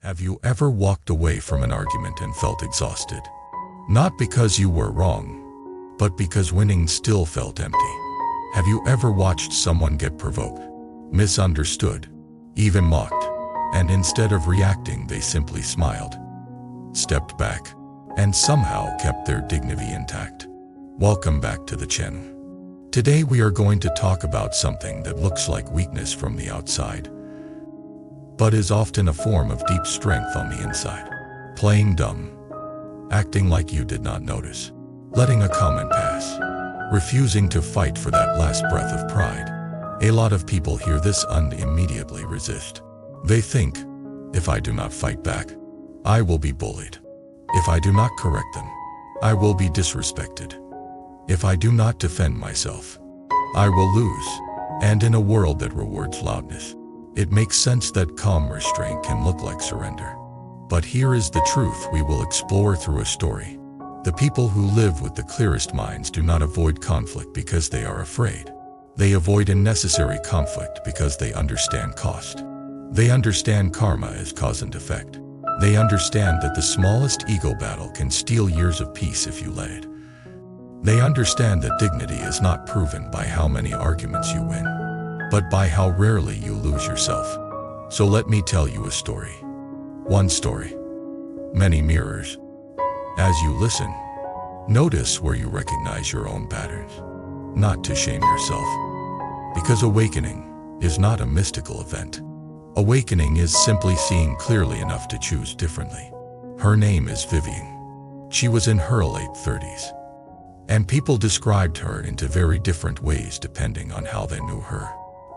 Have you ever walked away from an argument and felt exhausted? Not because you were wrong, but because winning still felt empty. Have you ever watched someone get provoked, misunderstood, even mocked, and instead of reacting they simply smiled, stepped back, and somehow kept their dignity intact? Welcome back to the channel. Today we are going to talk about something that looks like weakness from the outside, but is often a form of deep strength on the inside. Playing dumb, acting like you did not notice, letting a comment pass, refusing to fight for that last breath of pride. A lot of people hear this and immediately resist. They think, if I do not fight back, I will be bullied. If I do not correct them, I will be disrespected. If I do not defend myself, I will lose. And in a world that rewards loudness, it makes sense that calm restraint can look like surrender. But here is the truth we will explore through a story. The people who live with the clearest minds do not avoid conflict because they are afraid. They avoid unnecessary conflict because they understand cost. They understand karma as cause and effect. They understand that the smallest ego battle can steal years of peace if you let it. They understand that dignity is not proven by how many arguments you win, but by how rarely you lose yourself. So let me tell you a story. One story, many mirrors. As you listen, notice where you recognize your own patterns. Not to shame yourself, because awakening is not a mystical event. Awakening is simply seeing clearly enough to choose differently. Her name is Vivian. She was in her late 30s, and people described her into very different ways depending on how they knew her.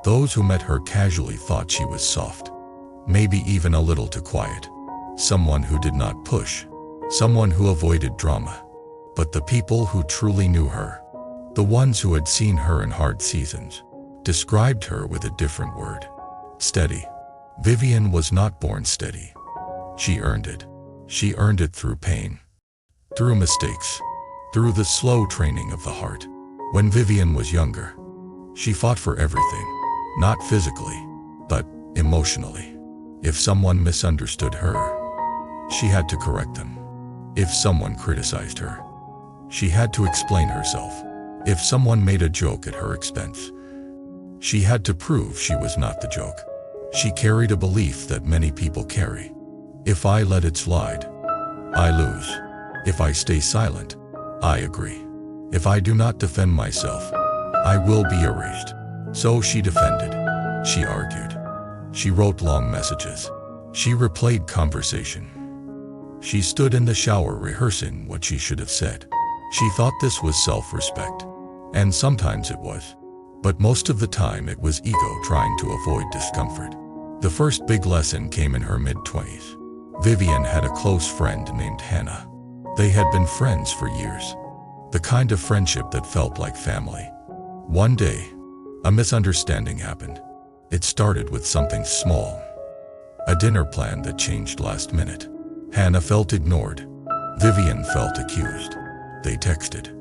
Those who met her casually thought she was soft, maybe even a little too quiet, someone who did not push, someone who avoided drama. But the people who truly knew her, the ones who had seen her in hard seasons, described her with a different word: steady. Vivian was not born steady. She earned it. She earned it through pain, through mistakes, through the slow training of the heart. When Vivian was younger, she fought for everything, not physically, but emotionally. If someone misunderstood her, she had to correct them. If someone criticized her, she had to explain herself. If someone made a joke at her expense, she had to prove she was not the joke. She carried a belief that many people carry: if I let it slide, I lose. If I stay silent, I agree. If I do not defend myself, I will be erased. So she defended. She argued. She wrote long messages. She replayed conversation. She stood in the shower rehearsing what she should have said. She thought this was self-respect. And sometimes it was. But most of the time it was ego trying to avoid discomfort. The first big lesson came in her mid-20s. Vivian had a close friend named Hannah. They had been friends for years. The kind of friendship that felt like family. One day, a misunderstanding happened. It started with something small. A dinner plan that changed last minute. Hannah felt ignored. Vivian felt accused. They texted.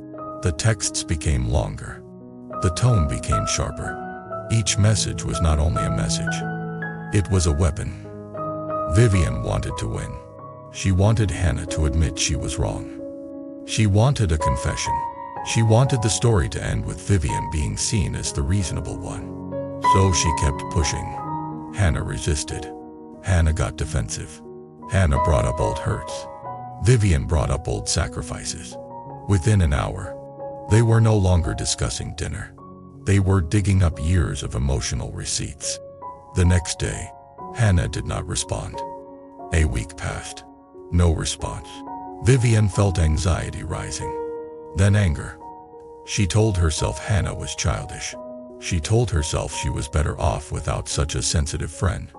The texts became longer. The tone became sharper. Each message was not only a message, it was a weapon. Vivian wanted to win. She wanted Hannah to admit she was wrong. She wanted a confession. She wanted the story to end with Vivian being seen as the reasonable one. So she kept pushing. Hannah resisted. Hannah got defensive. Hannah brought up old hurts. Vivian brought up old sacrifices. Within an hour, they were no longer discussing dinner. They were digging up years of emotional receipts. The next day, Hannah did not respond. A week passed. No response. Vivian felt anxiety rising. Then anger. She told herself Hannah was childish. She told herself she was better off without such a sensitive friend.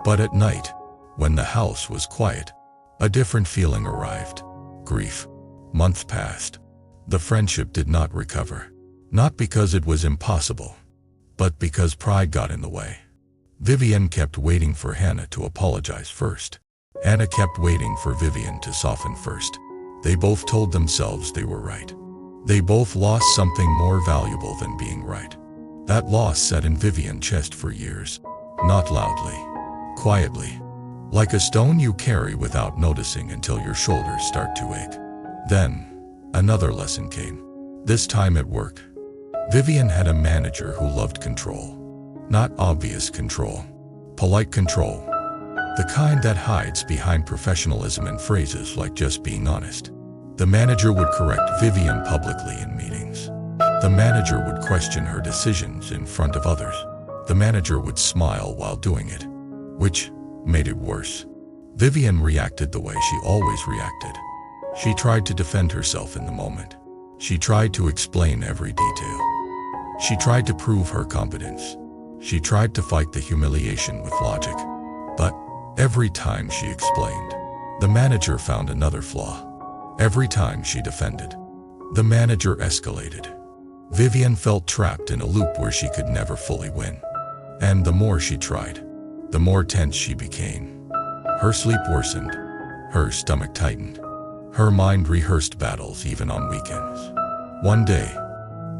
But at night, when the house was quiet, a different feeling arrived. Grief. Months passed. The friendship did not recover. Not because it was impossible, but because pride got in the way. Vivian kept waiting for Hannah to apologize first. Hannah kept waiting for Vivian to soften first. They both told themselves they were right. They both lost something more valuable than being right. That loss sat in Vivian's chest for years. Not loudly, quietly, Like a stone you carry without noticing until your shoulders start to ache. Then, another lesson came. This time at work. Vivian had a manager who loved control. Not obvious control. Polite control. The kind that hides behind professionalism and phrases like just being honest. The manager would correct Vivian publicly in meetings. The manager would question her decisions in front of others. The manager would smile while doing it, which made it worse. Vivian reacted the way she always reacted. She tried to defend herself in the moment. She tried to explain every detail. She tried to prove her competence. She tried to fight the humiliation with logic. But every time she explained, the manager found another flaw. Every time she defended, the manager escalated. Vivian felt trapped in a loop where she could never fully win. And the more she tried, the more tense she became. Her sleep worsened. Her stomach tightened. Her mind rehearsed battles even on weekends. One day,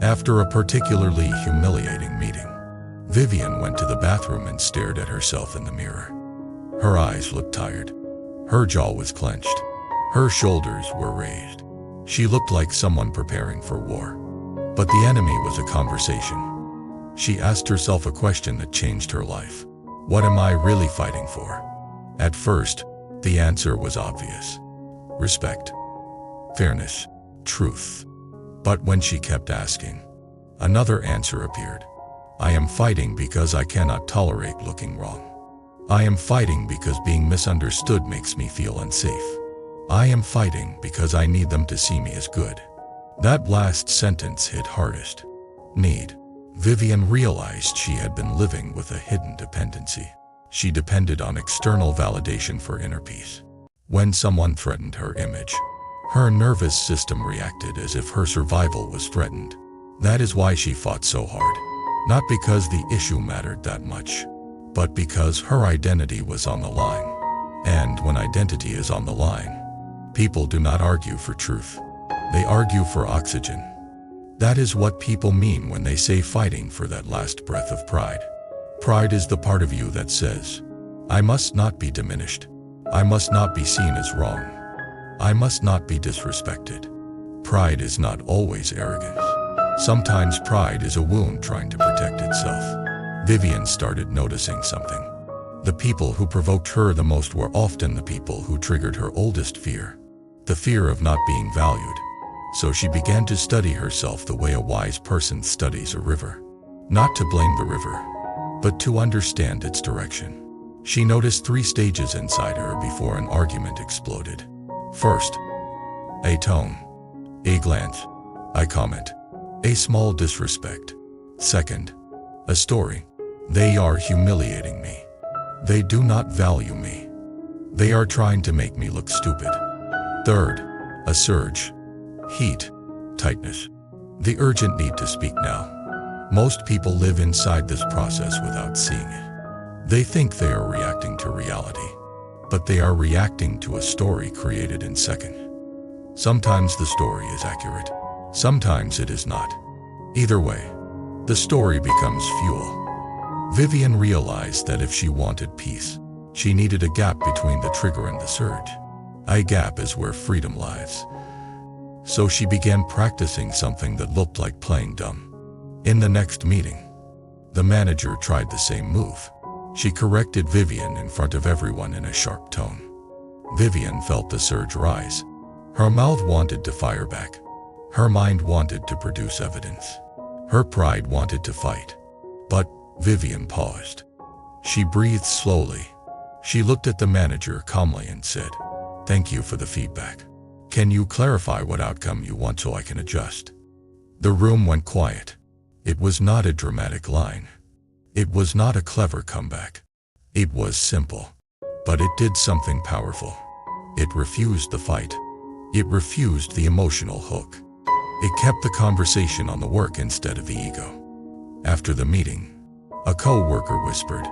after a particularly humiliating meeting, Vivian went to the bathroom and stared at herself in the mirror. Her eyes looked tired. Her jaw was clenched. Her shoulders were raised. She looked like someone preparing for war. But the enemy was a conversation. She asked herself a question that changed her life. What am I really fighting for? At first, the answer was obvious. Respect, fairness, truth. But when she kept asking, another answer appeared. I am fighting because I cannot tolerate looking wrong. I am fighting because being misunderstood makes me feel unsafe. I am fighting because I need them to see me as good. That last sentence hit hardest. Need. Vivian realized she had been living with a hidden dependency. She depended on external validation for inner peace. When someone threatened her image, her nervous system reacted as if her survival was threatened. That is why she fought so hard. Not because the issue mattered that much, but because her identity was on the line. And when identity is on the line, people do not argue for truth. They argue for oxygen. That is what people mean when they say fighting for that last breath of pride. Pride is the part of you that says, I must not be diminished. I must not be seen as wrong. I must not be disrespected. Pride is not always arrogance. Sometimes pride is a wound trying to protect itself. Vivian started noticing something. The people who provoked her the most were often the people who triggered her oldest fear, the fear of not being valued. So she began to study herself the way a wise person studies a river. Not to blame the river, but to understand its direction. She noticed 3 stages inside her before an argument exploded. First, a tone, a glance, a comment, a small disrespect. Second, a story. They are humiliating me. They do not value me. They are trying to make me look stupid. Third, a surge, heat, tightness, the urgent need to speak now. Most people live inside this process without seeing it. They think they are reacting to reality, but they are reacting to a story created in seconds. Sometimes the story is accurate. Sometimes it is not. Either way, the story becomes fuel. Vivian realized that if she wanted peace, she needed a gap between the trigger and the surge. A gap is where freedom lies. So she began practicing something that looked like playing dumb. In the next meeting, the manager tried the same move. She corrected Vivian in front of everyone in a sharp tone. Vivian felt the surge rise. Her mouth wanted to fire back. Her mind wanted to produce evidence. Her pride wanted to fight. But Vivian paused. She breathed slowly. She looked at the manager calmly and said, "Thank you for the feedback. Can you clarify what outcome you want so I can adjust?" The room went quiet. It was not a dramatic line. It was not a clever comeback. It was simple. But it did something powerful. It refused the fight. It refused the emotional hook. It kept the conversation on the work instead of the ego. After the meeting, a co-worker whispered,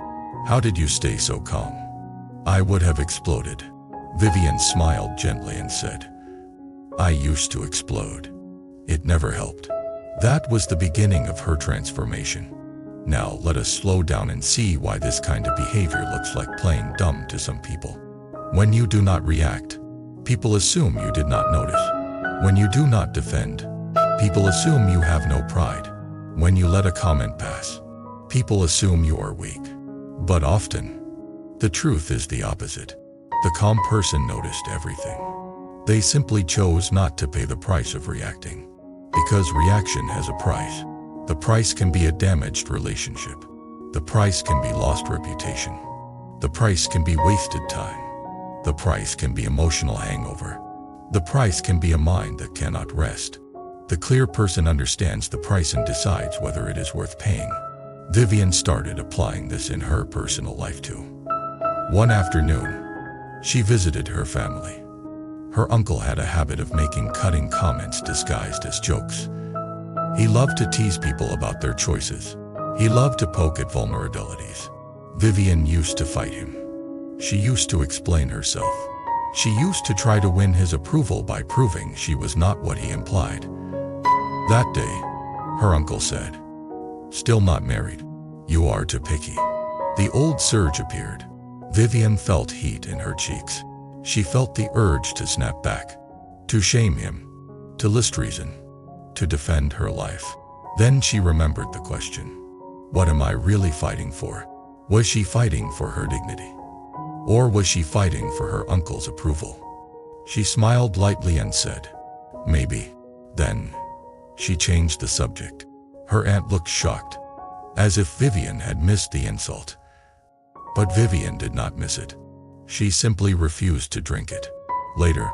"How did you stay so calm?" I would have exploded. Vivian smiled gently and said, "I used to explode. It never helped." That was the beginning of her transformation. Now let us slow down and see why this kind of behavior looks like playing dumb to some people. When you do not react, people assume you did not notice. When you do not defend, people assume you have no pride. When you let a comment pass, people assume you are weak. But often, the truth is the opposite. The calm person noticed everything. They simply chose not to pay the price of reacting. Because reaction has a price. The price can be a damaged relationship. The price can be lost reputation. The price can be wasted time. The price can be emotional hangover. The price can be a mind that cannot rest. The clear person understands the price and decides whether it is worth paying. Vivian started applying this in her personal life too. One afternoon, she visited her family. Her uncle had a habit of making cutting comments disguised as jokes. He loved to tease people about their choices. He loved to poke at vulnerabilities. Vivian used to fight him. She used to explain herself. She used to try to win his approval by proving she was not what he implied. That day, her uncle said, "Still not married? You are too picky." The old surge appeared. Vivian felt heat in her cheeks. She felt the urge to snap back, to shame him, to list reason, to defend her life. Then she remembered the question. What am I really fighting for? Was she fighting for her dignity? Or was she fighting for her uncle's approval? She smiled lightly and said, "Maybe." Then, she changed the subject. Her aunt looked shocked, as if Vivian had missed the insult. But Vivian did not miss it. She simply refused to drink it. Later,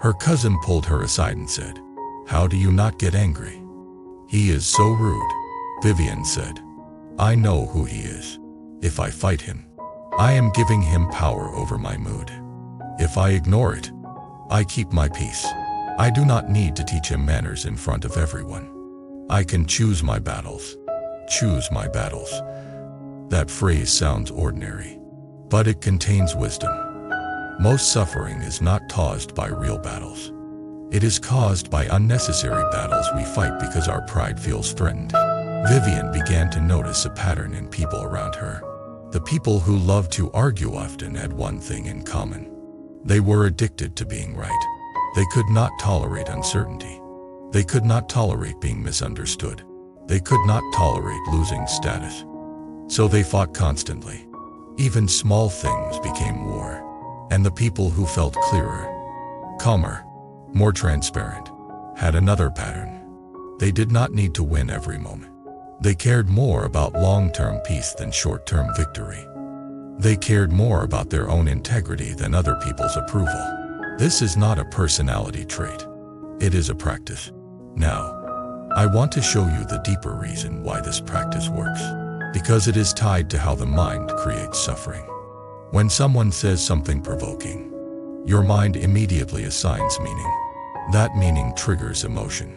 her cousin pulled her aside and said, "How do you not get angry? He is so rude." Vivian said, "I know who he is. If I fight him, I am giving him power over my mood. If I ignore it, I keep my peace. I do not need to teach him manners in front of everyone. I can choose my battles. Choose my battles." That phrase sounds ordinary, but it contains wisdom. Most suffering is not caused by real battles. It is caused by unnecessary battles we fight because our pride feels threatened. Vivian began to notice a pattern in people around her. The people who loved to argue often had one thing in common. They were addicted to being right. They could not tolerate uncertainty. They could not tolerate being misunderstood. They could not tolerate losing status. So they fought constantly. Even small things became war. And the people who felt clearer, calmer, more transparent, had another pattern. They did not need to win every moment. They cared more about long-term peace than short-term victory. They cared more about their own integrity than other people's approval. This is not a personality trait. It is a practice. Now, I want to show you the deeper reason why this practice works. Because it is tied to how the mind creates suffering. When someone says something provoking, your mind immediately assigns meaning. That meaning triggers emotion.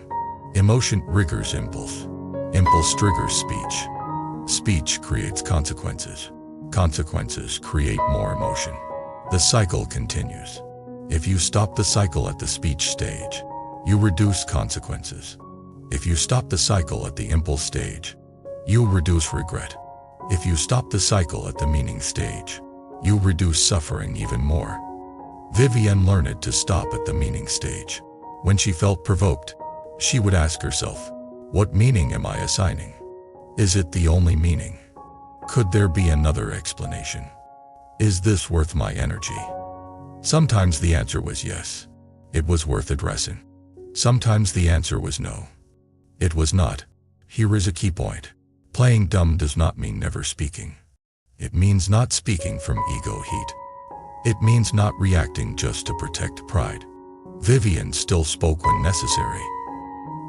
Emotion triggers impulse. Impulse triggers speech. Speech creates consequences. Consequences create more emotion. The cycle continues. If you stop the cycle at the speech stage, you reduce consequences. If you stop the cycle at the impulse stage, you reduce regret. If you stop the cycle at the meaning stage, you reduce suffering even more. Vivian learned to stop at the meaning stage. When she felt provoked, she would ask herself, what meaning am I assigning? Is it the only meaning? Could there be another explanation? Is this worth my energy? Sometimes the answer was yes. It was worth addressing. Sometimes the answer was no. It was not. Here is a key point. Playing dumb does not mean never speaking. It means not speaking from ego heat. It means not reacting just to protect pride. Vivian still spoke when necessary.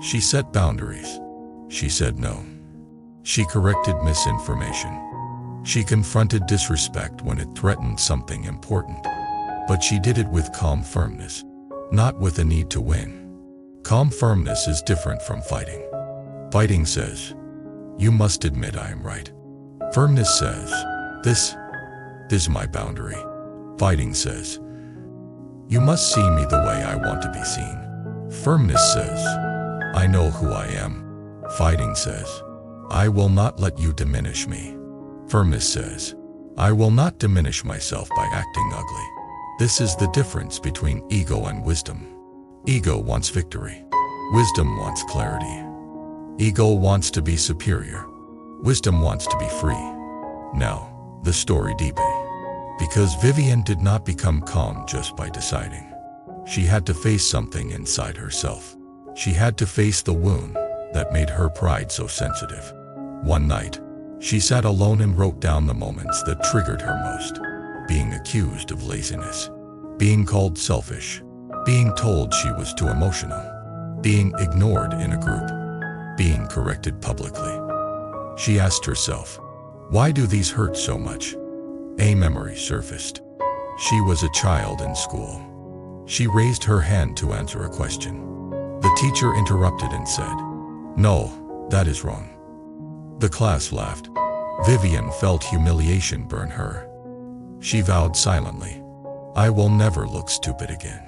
She set boundaries. She said no. She corrected misinformation. She confronted disrespect when it threatened something important. But she did it with calm firmness, not with a need to win. Calm firmness is different from fighting. Fighting says, you must admit I am right. Firmness says, this is my boundary. Fighting says, you must see me the way I want to be seen. Firmness says, I know who I am. Fighting says, I will not let you diminish me. Firmness says, I will not diminish myself by acting ugly. This is the difference between ego and wisdom. Ego wants victory. Wisdom wants clarity. Ego wants to be superior. Wisdom wants to be free. Now, the story deepens. Because Vivian did not become calm just by deciding. She had to face something inside herself. She had to face the wound that made her pride so sensitive. One night, she sat alone and wrote down the moments that triggered her most. Being accused of laziness, being called selfish, being told she was too emotional, being ignored in a group, being corrected publicly. She asked herself, why do these hurt so much? A memory surfaced. She was a child in school. She raised her hand to answer a question. The teacher interrupted and said, no, that is wrong. The class laughed. Vivian felt humiliation burn her. She vowed silently, I will never look stupid again.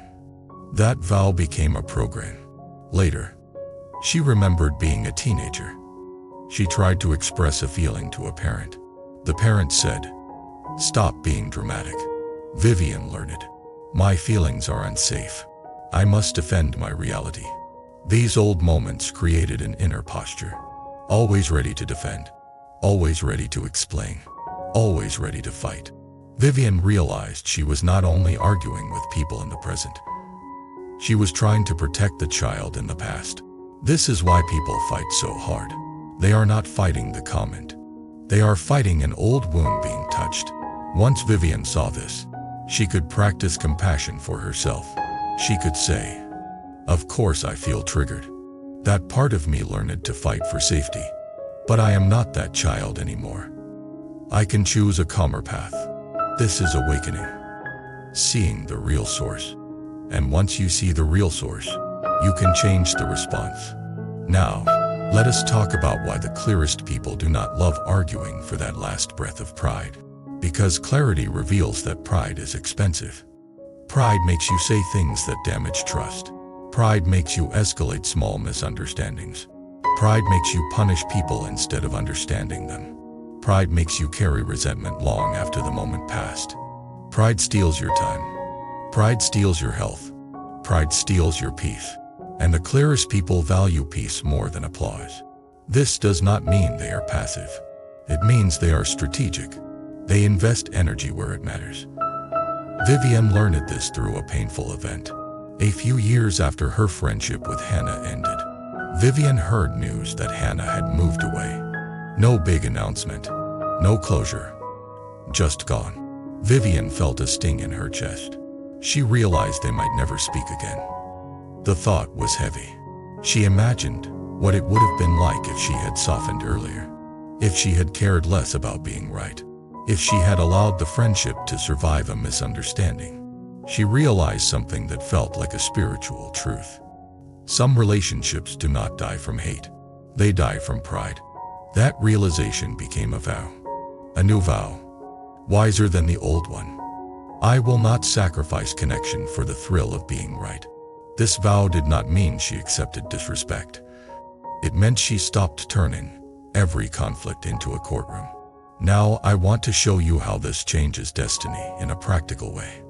That vow became a program. Later, she remembered being a teenager. She tried to express a feeling to a parent. The parent said, stop being dramatic. Vivian learned, my feelings are unsafe. I must defend my reality. These old moments created an inner posture, always ready to defend, always ready to explain, always ready to fight. Vivian realized she was not only arguing with people in the present, she was trying to protect the child in the past. This is why people fight so hard. They are not fighting the comment. They are fighting an old wound being touched. Once Vivian saw this, she could practice compassion for herself. She could say, of course I feel triggered. That part of me learned to fight for safety. But I am not that child anymore. I can choose a calmer path. This is awakening. Seeing the real source. And once you see the real source, you can change the response. Now, let us talk about why the clearest people do not love arguing for that last breath of pride. Because clarity reveals that pride is expensive. Pride makes you say things that damage trust. Pride makes you escalate small misunderstandings. Pride makes you punish people instead of understanding them. Pride makes you carry resentment long after the moment passed. Pride steals your time. Pride steals your health. Pride steals your peace. And the clearest people value peace more than applause. This does not mean they are passive. It means they are strategic. They invest energy where it matters. Vivian learned this through a painful event. A few years after her friendship with Hannah ended, Vivian heard news that Hannah had moved away. No big announcement, no closure, just gone. Vivian felt a sting in her chest. She realized they might never speak again. The thought was heavy. She imagined what it would have been like if she had softened earlier, if she had cared less about being right, if she had allowed the friendship to survive a misunderstanding. She realized something that felt like a spiritual truth. Some relationships do not die from hate. They die from pride. That realization became a vow. A new vow, wiser than the old one. I will not sacrifice connection for the thrill of being right. This vow did not mean she accepted disrespect. It meant she stopped turning every conflict into a courtroom. Now I want to show you how this changes destiny in a practical way.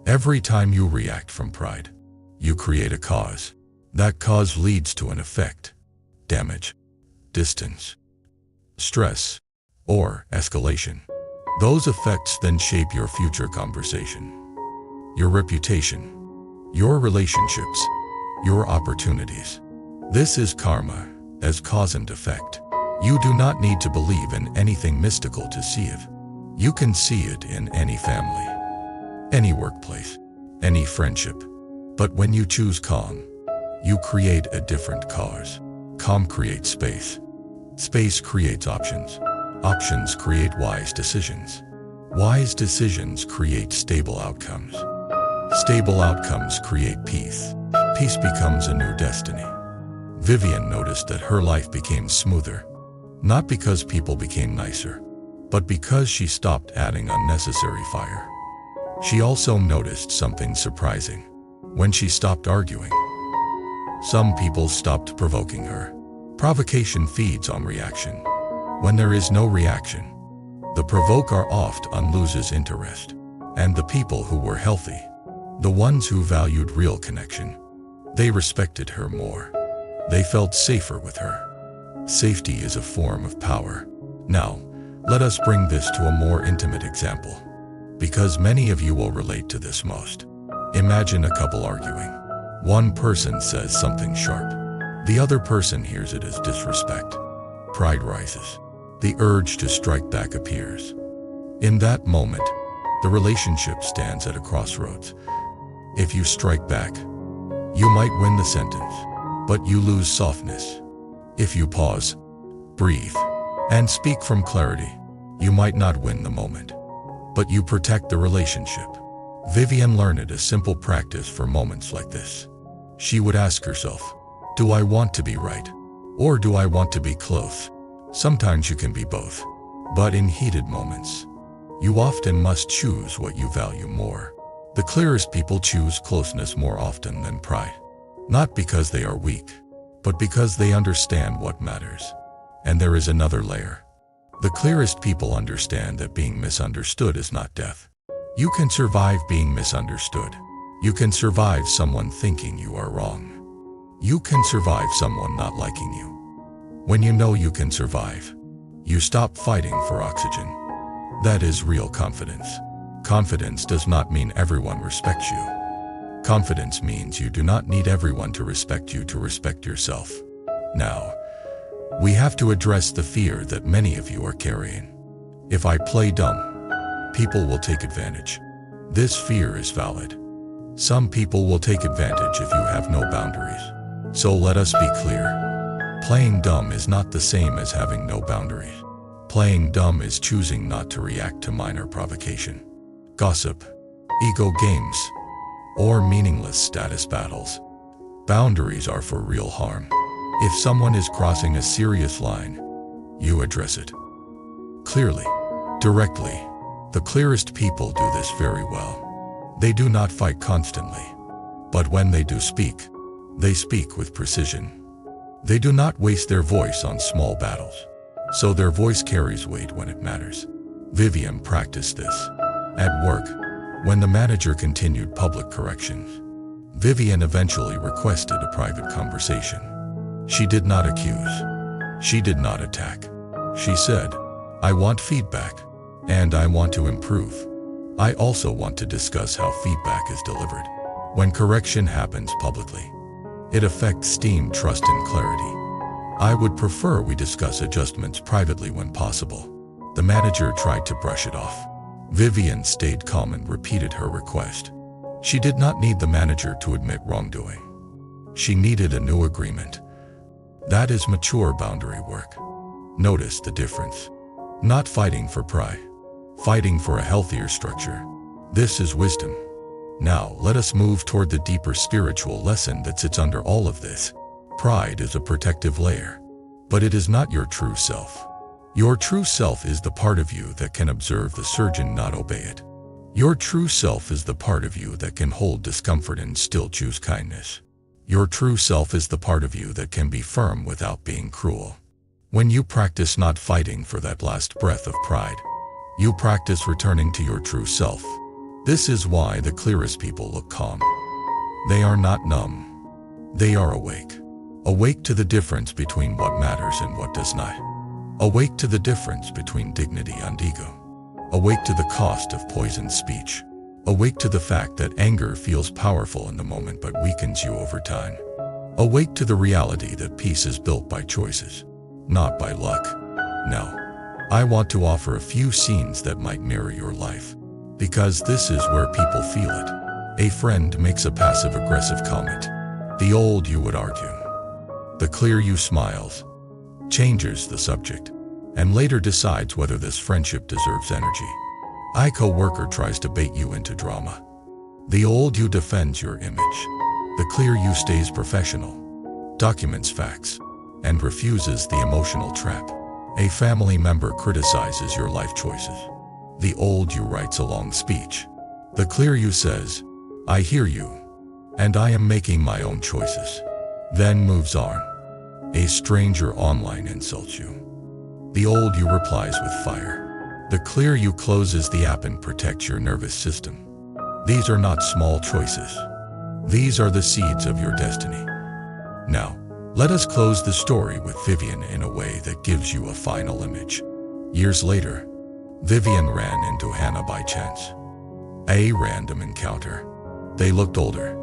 Every time you react from pride, you create a cause. That cause leads to an effect, damage, distance, stress, or escalation. Those effects then shape your future conversation, your reputation, your relationships, your opportunities. This is karma as cause and effect. You do not need to believe in anything mystical to see it. You can see it in any family, any workplace, any friendship. But when you choose calm, you create a different cause. Calm creates space. Space creates options. Options create wise decisions. Wise decisions create stable outcomes. Stable outcomes create peace. Peace becomes a new destiny. Vivian noticed that her life became smoother, not because people became nicer, but because she stopped adding unnecessary fire. She also noticed something surprising. When she stopped arguing, some people stopped provoking her. Provocation feeds on reaction. When there is no reaction, the provoker often loses interest. And the people who were healthy, the ones who valued real connection, they respected her more. They felt safer with her. Safety is a form of power. Now, let us bring this to a more intimate example, because many of you will relate to this most. Imagine a couple arguing. One person says something sharp. The other person hears it as disrespect. Pride rises. The urge to strike back appears. In that moment, the relationship stands at a crossroads. If you strike back, you might win the sentence, but you lose softness. If you pause, breathe, and speak from clarity, you might not win the moment, but you protect the relationship. Vivian learned a simple practice for moments like this. She would ask herself, do I want to be right? Or do I want to be close? Sometimes you can be both, but in heated moments, you often must choose what you value more. The clearest people choose closeness more often than pride. Not because they are weak, but because they understand what matters. And there is another layer. The clearest people understand that being misunderstood is not death. You can survive being misunderstood. You can survive someone thinking you are wrong. You can survive someone not liking you. When you know you can survive, you stop fighting for oxygen. That is real confidence. Confidence does not mean everyone respects you. Confidence means you do not need everyone to respect you to respect yourself. Now, we have to address the fear that many of you are carrying. If I play dumb, people will take advantage. This fear is valid. Some people will take advantage if you have no boundaries. So let us be clear. Playing dumb is not the same as having no boundaries. Playing dumb is choosing not to react to minor provocation, gossip, ego games, or meaningless status battles. Boundaries are for real harm. If someone is crossing a serious line, you address it. Clearly, directly. The clearest people do this very well. They do not fight constantly, but when they do speak, they speak with precision. They do not waste their voice on small battles, so their voice carries weight when it matters. Vivian practiced this. At work, when the manager continued public corrections, Vivian eventually requested a private conversation. She did not accuse. She did not attack. She said, I want feedback, and I want to improve. I also want to discuss how feedback is delivered. When correction happens publicly, it affects team trust and clarity. I would prefer we discuss adjustments privately when possible. The manager tried to brush it off. Vivian stayed calm and repeated her request. She did not need the manager to admit wrongdoing. She needed a new agreement. That is mature boundary work. Notice the difference. Not fighting for pride, fighting for a healthier structure. This is wisdom. Now let us move toward the deeper spiritual lesson that sits under all of this. Pride is a protective layer, but it is not your true self. Your true self is the part of you that can observe the surgeon, not obey it. Your true self is the part of you that can hold discomfort and still choose kindness. Your true self is the part of you that can be firm without being cruel. When you practice not fighting for that last breath of pride, you practice returning to your true self. This is why the clearest people look calm. They are not numb. They are awake. Awake to the difference between what matters and what does not. Awake to the difference between dignity and ego. Awake to the cost of poisoned speech. Awake to the fact that anger feels powerful in the moment but weakens you over time. Awake to the reality that peace is built by choices, not by luck. Now, I want to offer a few scenes that might mirror your life, because this is where people feel it. A friend makes a passive-aggressive comment. The old you would argue. The clear you smiles, changes the subject, and later decides whether this friendship deserves energy. A co-worker tries to bait you into drama. The old you defends your image. The clear you stays professional, documents facts, and refuses the emotional trap. A family member criticizes your life choices. The old you writes a long speech. The clear you says, I hear you, and I am making my own choices. Then moves on. A stranger online insults you. The old you replies with fire. The clear you closes the app and protects your nervous system. These are not small choices. These are the seeds of your destiny. Now, let us close the story with Vivian in a way that gives you a final image. Years later, Vivian ran into Hannah by chance. A random encounter. They looked older,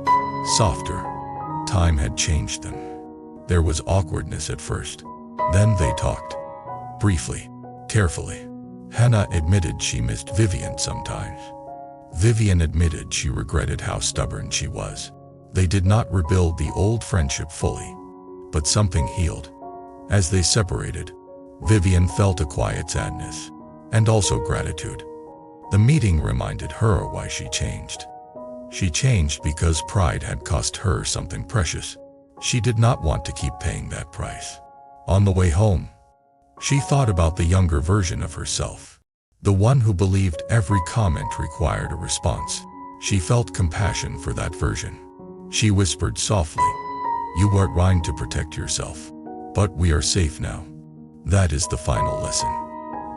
softer. Time had changed them. There was awkwardness at first. Then they talked. Briefly, carefully. Hannah admitted she missed Vivian sometimes. Vivian admitted she regretted how stubborn she was. They did not rebuild the old friendship fully, but something healed. As they separated, Vivian felt a quiet sadness, and also gratitude. The meeting reminded her why she changed. She changed because pride had cost her something precious. She did not want to keep paying that price. On the way home, she thought about the younger version of herself, the one who believed every comment required a response. She felt compassion for that version. She whispered softly, "You were trying to protect yourself, but we are safe now." That is the final lesson.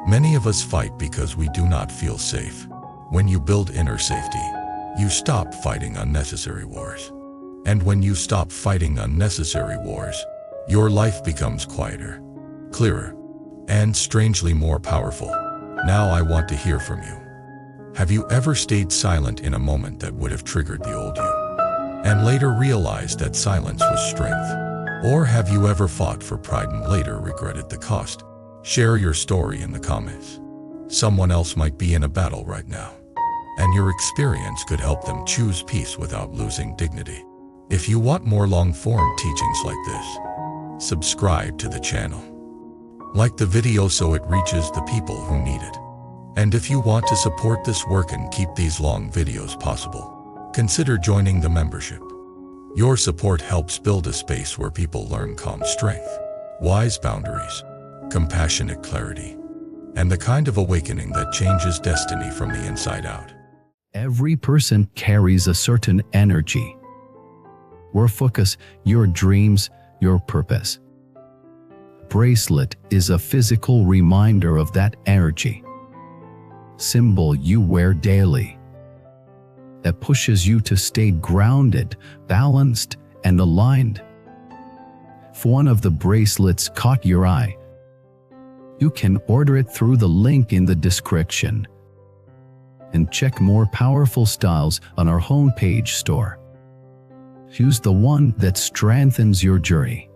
Many of us fight because we do not feel safe. When you build inner safety, you stop fighting unnecessary wars. And when you stop fighting unnecessary wars, your life becomes quieter, clearer, and strangely more powerful. Now I want to hear from you. Have you ever stayed silent in a moment that would have triggered the old you, and later realized that silence was strength? Or have you ever fought for pride and later regretted the cost? Share your story in the comments. Someone else might be in a battle right now, and your experience could help them choose peace without losing dignity. If you want more long-form teachings like this, subscribe to the channel. Like the video so it reaches the people who need it. And if you want to support this work and keep these long videos possible, consider joining the membership. Your support helps build a space where people learn calm strength, wise boundaries, compassionate clarity, and the kind of awakening that changes destiny from the inside out. Every person carries a certain energy. Your focus, your dreams, your purpose. Bracelet is a physical reminder of that energy. Symbol you wear daily that pushes you to stay grounded, balanced, and aligned. If one of the bracelets caught your eye, you can order it through the link in the description and check more powerful styles on our homepage store. Choose the one that strengthens your journey.